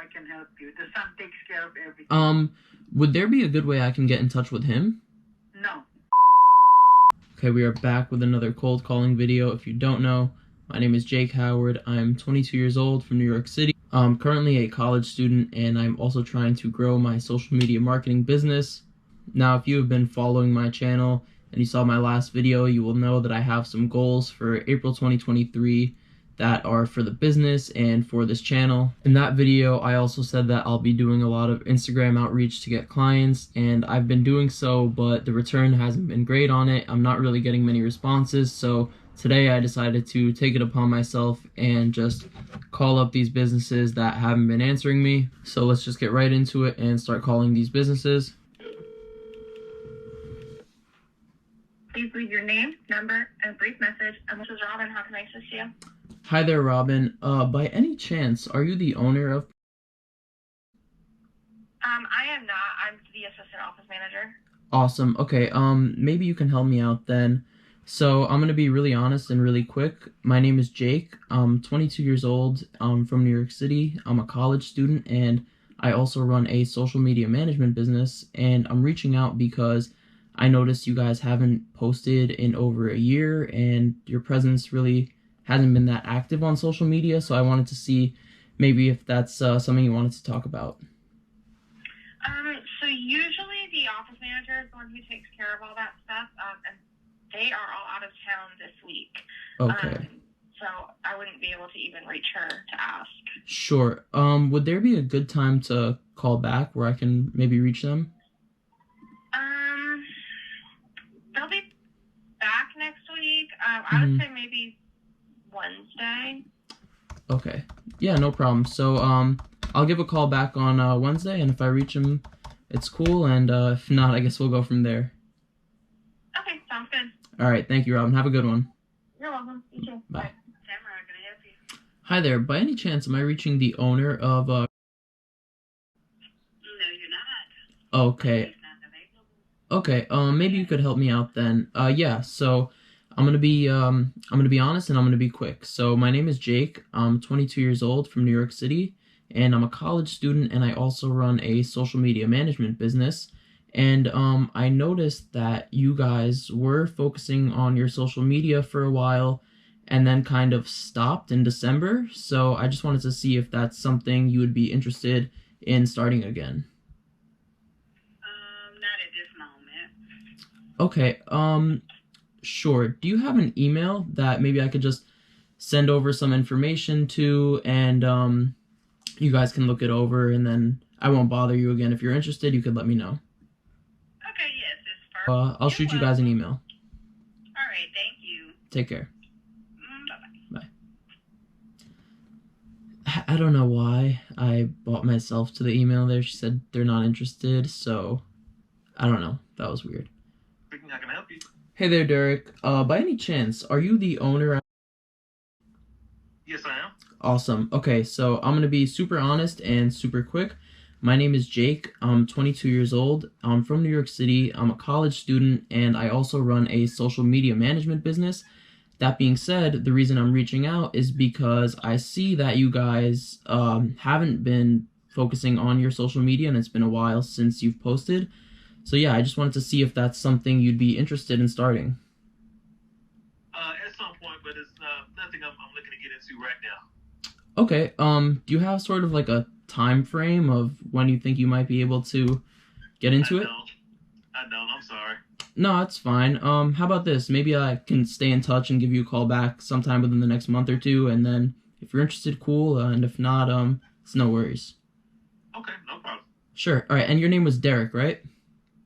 I can help you. The son takes care of everything. Would there be a good way I can get in touch with him? No. Okay, we are back with another cold calling video. If you don't know, my name is Jake Howard. I'm 22 years old from New York City. I'm currently a college student, and I'm also trying to grow my social media marketing business. Now, if you have been following my channel and you saw my last video, you will know that I have some goals for April 2023 that are for the business and for this channel. In that video, I also said that I'll be doing a lot of Instagram outreach to get clients, and I've been doing so, but the return hasn't been great on it. I'm not really getting many responses, so today I decided to take it upon myself and just call up these businesses that haven't been answering me. So let's just get right into it and start calling these businesses. Please leave your name, number, and brief message. And this is Robin. How can I assist you? Hi there, Robin. By any chance, are you the owner of... I am not. I'm the assistant office manager. Awesome. Okay, maybe you can help me out then. So I'm going to be really honest and really quick. My name is Jake. I'm 22 years old. I'm from New York City. I'm a college student, and I also run a social media management business. And I'm reaching out because I noticed you guys haven't posted in over a year, and your presence really hasn't been that active on social media. So I wanted to see maybe if that's something you wanted to talk about. So usually the office manager is the one who takes care of all that stuff, and they are all out of town this week. Okay. So I wouldn't be able to even reach her to ask. Sure. Would there be a good time to call back where I can maybe reach them? They'll be back next week. I would say maybe Wednesday. Okay. Yeah, no problem. So I'll give a call back on Wednesday, and if I reach them, it's cool, and if not, I guess we'll go from there. Okay, sounds good. All right. Thank you, Robin. Have a good one. You're welcome. You too. Bye. Tamara, can I help you? Hi there. By any chance, am I reaching the owner of... No, you're not. Okay. He's not available. Okay. Maybe you could help me out then. Yeah. So I'm gonna be honest, and I'm gonna be quick. So my name is Jake. I'm 22 years old from New York City, and I'm a college student, and I also run a social media management business. And I noticed that you guys were focusing on your social media for a while and then kind of stopped in December. So I just wanted to see if that's something you would be interested in starting again. Not at this moment. Okay, sure. Do you have an email that maybe I could just send over some information to, and you guys can look it over, and then I won't bother you again. If you're interested, you could let me know. Okay, yes, it's fine. I'll shoot you guys an email. All right, thank you. Take care. Bye-bye. Bye. I don't know why I bought myself to the email there. She said they're not interested, so I don't know. That was weird. How can I help you? Hey there, Derek. By any chance, are you the owner? Yes, I am. Awesome. Okay, so I'm going to be super honest and super quick. My name is Jake. I'm 22 years old. I'm from New York City. I'm a college student, and I also run a social media management business. That being said, the reason I'm reaching out is because I see that you guys haven't been focusing on your social media, and it's been a while since you've posted. So yeah, I just wanted to see if that's something you'd be interested in starting. At some point, but it's nothing I'm looking to get into right now. Okay, do you have sort of like a time frame of when you think you might be able to get into it? I don't. I'm sorry. No, it's fine. How about this? Maybe I can stay in touch and give you a call back sometime within the next month or two, and then if you're interested, cool, and if not, it's no worries. Okay, no problem. Sure. All right, and your name was Derek, right?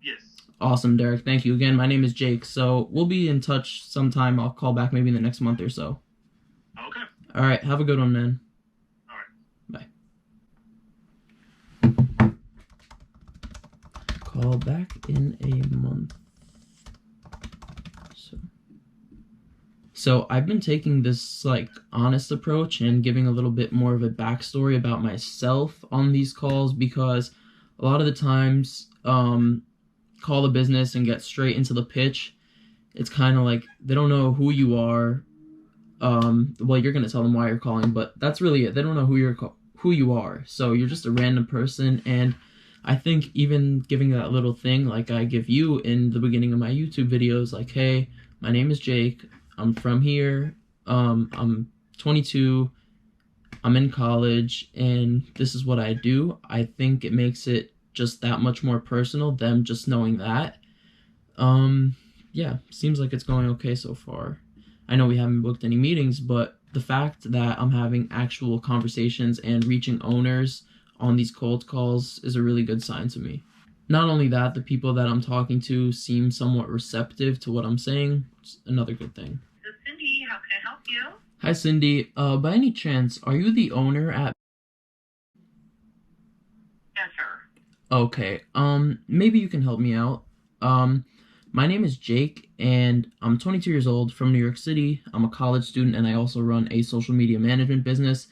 Yes. Awesome, Derek. Thank you. Again, my name is Jake, so we'll be in touch sometime. I'll call back maybe in the next month or so. Okay. All right, have a good one, man. All right. Bye. Call back in a month. So I've been taking this like honest approach and giving a little bit more of a backstory about myself on these calls, because a lot of the times call the business and get straight into the pitch. It's kind of like they don't know who you are. Well, you're gonna tell them why you're calling, but that's really it. They don't know who you are. So you're just a random person, and I think even giving that little thing like I give you in the beginning of my YouTube videos, like, hey, my name is Jake, I'm from here, I'm 22, I'm in college, and this is what I do. I think it makes it just that much more personal, them just knowing that. Yeah, seems like it's going okay so far. I know we haven't booked any meetings, but the fact that I'm having actual conversations and reaching owners on these cold calls is a really good sign to me. Not only that, the people that I'm talking to seem somewhat receptive to what I'm saying. It's another good thing. This is Cindy. How can I help you? Hi, Cindy. By any chance, are you the owner at... Yes, sir. Okay, maybe you can help me out. My name is Jake, and I'm 22 years old from New York City. I'm a college student, and I also run a social media management business.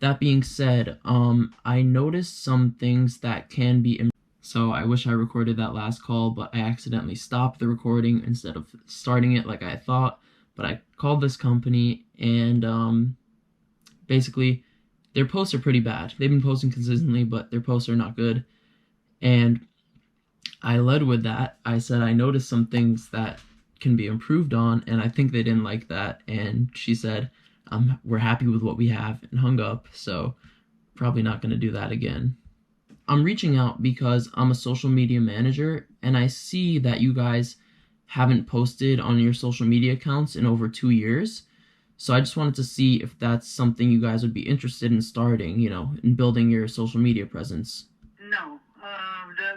That being said, I noticed some things that can be... So I wish I recorded that last call, but I accidentally stopped the recording instead of starting it like I thought. But I called this company, and basically, their posts are pretty bad. They've been posting consistently, but their posts are not good. And I led with that. I said I noticed some things that can be improved on, and I think they didn't like that. And she said, we're happy with what we have, and hung up. So probably not going to do that again. I'm reaching out because I'm a social media manager, and I see that you guys haven't posted on your social media accounts in over 2 years. So I just wanted to see if that's something you guys would be interested in starting, you know, in building your social media presence. No.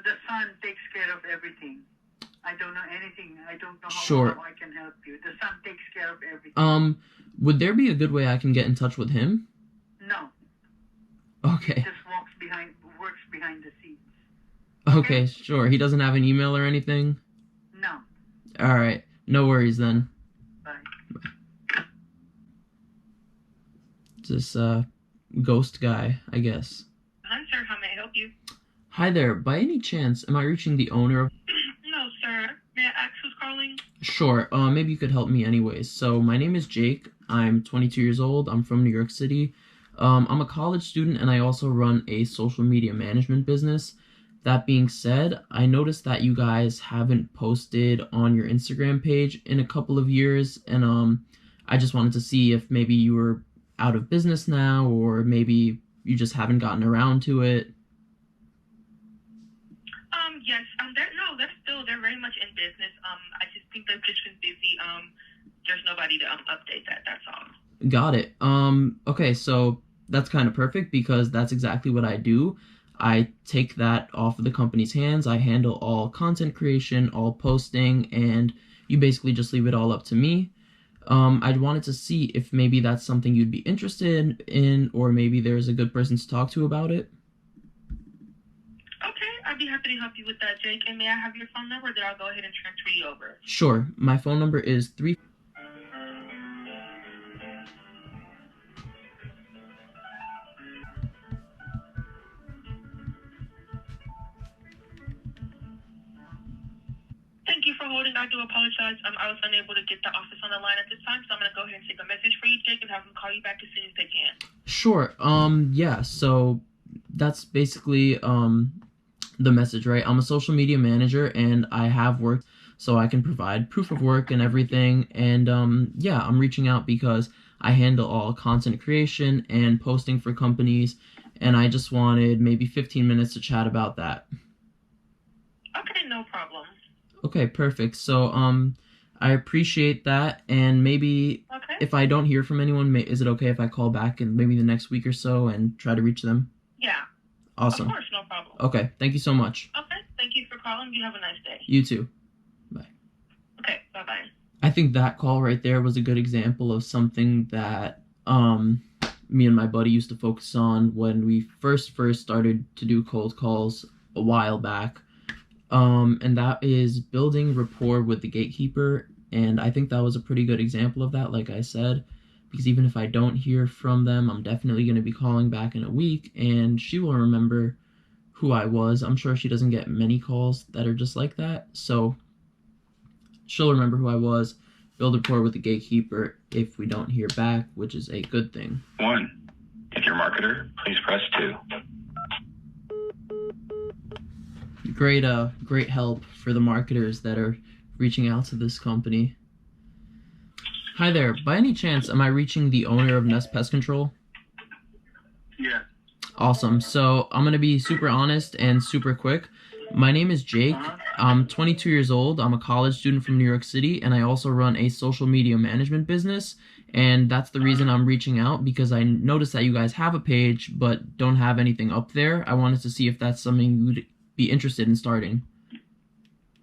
The son takes care of everything. I don't know anything. I don't know Sure. how I can help you. The son takes care of everything. Would there be a good way I can get in touch with him? No. Okay. He just works behind the scenes. Okay, sure. He doesn't have an email or anything? No. Alright. No worries then. Bye. This, ghost guy, I guess. Hi, sir. How may I help you? Hi there. By any chance, am I reaching the owner of... No, sir. May I ask who's calling? Sure. Maybe you could help me anyways. So, my name is Jake. I'm 22 years old. I'm from New York City. I'm a college student, and I also run a social media management business. That being said, I noticed that you guys haven't posted on your Instagram page in a couple of years, and I just wanted to see if maybe you were out of business now, or maybe you just haven't gotten around to it. Yes. They're very much in business. I just think they've just been busy. There's nobody to update that. That's all. Got it. Okay, so that's kind of perfect because that's exactly what I do. I take that off of the company's hands. I handle all content creation, all posting, and you basically just leave it all up to me. I wanted to see if maybe that's something you'd be interested in, or maybe there's a good person to talk to about it. Okay, I'd be happy to help you with that, Jake. And may I have your phone number? Then I'll go ahead and transfer you over. Sure. My phone number is 3... Thank you for holding. I do apologize. I was unable to get the office on the line at this time, so I'm going to go ahead and take a message for you, Jake, and have them call you back as soon as they can. Sure. Yeah, so that's basically the message, right? I'm a social media manager, and I have worked, so I can provide proof of work and everything. And yeah, I'm reaching out because I handle all content creation and posting for companies, and I just wanted maybe 15 minutes to chat about that. Okay, no problem. Okay, perfect. So I appreciate that, and maybe if I don't hear from anyone, is it okay if I call back in maybe the next week or so and try to reach them? Yeah. Awesome. Of course, no problem. Okay, thank you so much. Okay, thank you for calling. You have a nice day. You too. Bye. Okay, bye-bye. I think that call right there was a good example of something that me and my buddy used to focus on when we first started to do cold calls a while back. And that is building rapport with the gatekeeper, and I think that was a pretty good example of that, like I said, because even if I don't hear from them, I'm definitely going to be calling back in a week, and she will remember who I was. I'm sure she doesn't get many calls that are just like that, so she'll remember who I was, build rapport with the gatekeeper if we don't hear back, which is a good thing. 1. If you're your marketer, please press 2. Great help for the marketers that are reaching out to this company. Hi there. By any chance, am I reaching the owner of Nest Pest Control? Yeah. Awesome. So I'm going to be super honest and super quick. My name is Jake. I'm 22 years old. I'm a college student from New York City, and I also run a social media management business. And that's the reason I'm reaching out, because I noticed that you guys have a page but don't have anything up there. I wanted to see if that's something you would be interested in starting.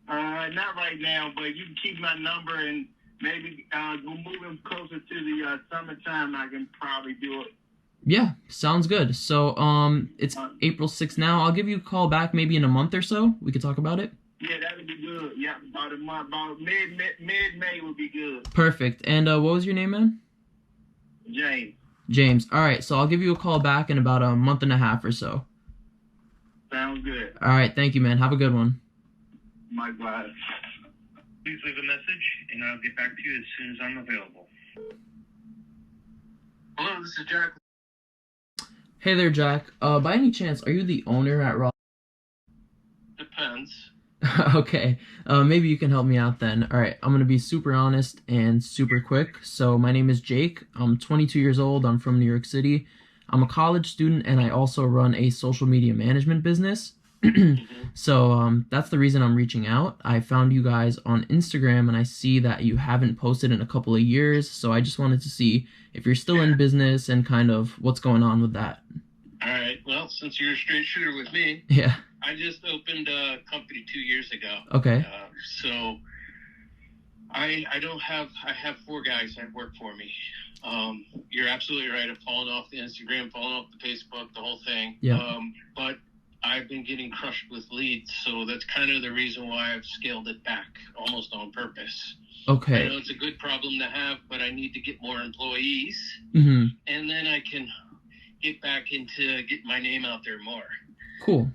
Not right now, but you can keep my number, and maybe moving closer to the summertime, I can probably do it. Yeah, sounds good. So it's April 6th now. I'll give you a call back maybe in a month or so. We could talk about it. Yeah, that would be good. Yeah, about a month, about mid-May would be good. Perfect. And what was your name, man? James. James. All right, so I'll give you a call back in about a month and a half or so. Sounds good. All right, thank you, man. Have a good one. Likewise. Please leave a message, and I'll get back to you as soon as I'm available. Hello, this is Jack. Hey there, Jack. By any chance, are you the owner at Raw? Depends. Okay, maybe you can help me out then. All right, I'm going to be super honest and super quick. So my name is Jake. I'm 22 years old. I'm from New York City. I'm a college student, and I also run a social media management business. So that's the reason I'm reaching out. I found you guys on Instagram, and I see that you haven't posted in a couple of years. So I just wanted to see if you're still in business and kind of what's going on with that. All right. Well, since you're a straight shooter with me, Yeah. I just opened a company 2 years ago. Okay. So I have 4 guys that work for me. You're absolutely right. I've fallen off the Instagram, fallen off the Facebook, the whole thing. Yeah. But I've been getting crushed with leads, so that's kind of the reason why I've scaled it back, almost on purpose. Okay. I know it's a good problem to have, but I need to get more employees, Mm-hmm. and then I can get back into getting my name out there more. Cool.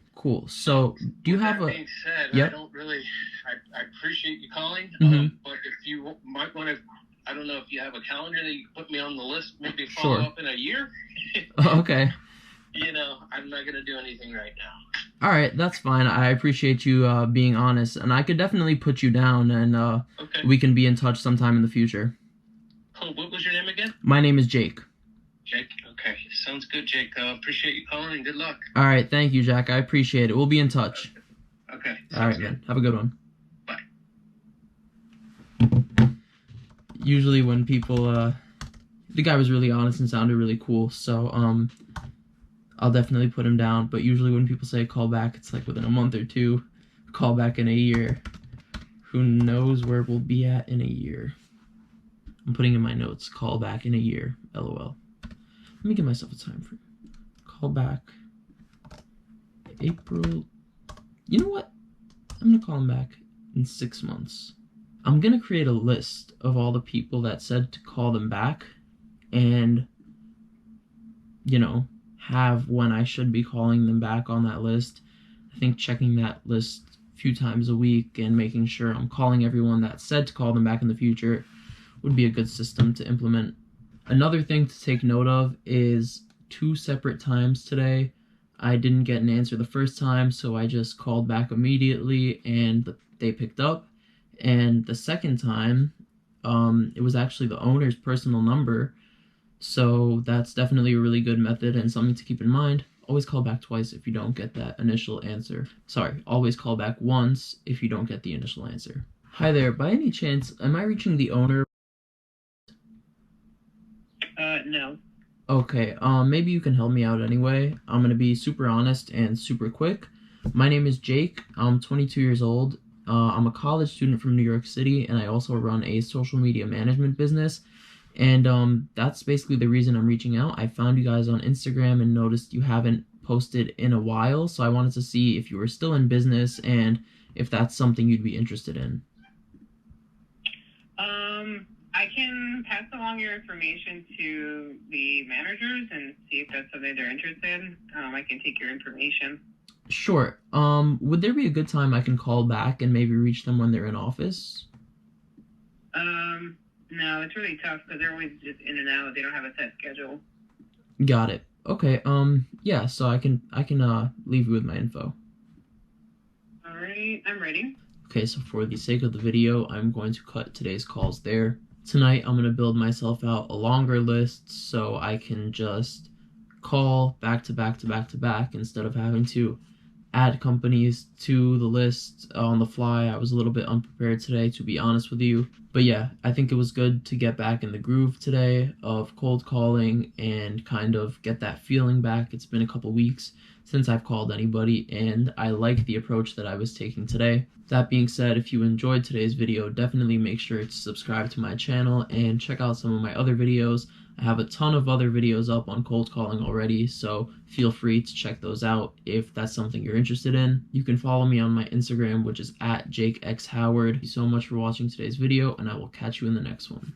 So, do you have that a... being said, Yep. I don't really... I appreciate you calling, Mhm. but if you might want to... I don't know if you have a calendar that you can put me on the list, maybe Sure. follow up in a year. Okay. You know, I'm not going to do anything right now. All right, that's fine. I appreciate you being honest, and I could definitely put you down, and Okay. we can be in touch sometime in the future. Cool. What was your name again? My name is Jake. Jake. Okay. Sounds good, Jake. Appreciate you calling, and good luck. All right, thank you, Jack. I appreciate it. We'll be in touch. Okay. All right, man. Have a good one. Bye. Usually when people, the guy was really honest and sounded really cool, so I'll definitely put him down. But usually when people say call back, it's like within a month or two. Call back in a year. Who knows where we'll be at in a year? I'm putting in my notes, call back in a year, LOL. Let me give myself a time frame. Call back April. You know what? I'm gonna call him back in 6 months. I'm gonna create a list of all the people that said to call them back, and have when I should be calling them back on that list. I think checking that list a few times a week and making sure I'm calling everyone that said to call them back in the future would be a good system to implement. Another thing to take note of is 2 separate times today. I didn't get an answer the first time, so I just called back immediately and they picked up. And the second time, it was actually the owner's personal number. So that's definitely a really good method and something to keep in mind. Always call back twice if you don't get that initial answer. Sorry, always call back once if you don't get the initial answer. Hi there, by any chance, am I reaching the owner? No. Okay, maybe you can help me out anyway. I'm gonna be super honest and super quick. My name is Jake. I'm 22 years old. I'm a college student from New York City, and I also run a social media management business. And that's basically the reason I'm reaching out. I found you guys on Instagram and noticed you haven't posted in a while, so I wanted to see if you were still in business and if that's something you'd be interested in. I can pass along your information to the managers and see if that's something they're interested in. I can take your information. Sure. Would there be a good time I can call back and maybe reach them when they're in office? No, it's really tough because they're always just in and out. They don't have a set schedule. Got it. Okay, yeah, so I can leave you with my info. All right, I'm ready. Okay, so for the sake of the video, I'm going to cut today's calls there. Tonight, I'm going to build myself out a longer list so I can just call back to back to back to back instead of having to add companies to the list on the fly. I was a little bit unprepared today, to be honest with you. But yeah, I think it was good to get back in the groove today of cold calling and kind of get that feeling back. It's been a couple weeks since I've called anybody, and I like the approach that I was taking today. That being said, if you enjoyed today's video, definitely make sure to subscribe to my channel and check out some of my other videos. I have a ton of other videos up on cold calling already, so feel free to check those out if that's something you're interested in. You can follow me on my Instagram, which is @JakeXHoward. Thank you so much for watching today's video, and I will catch you in the next one.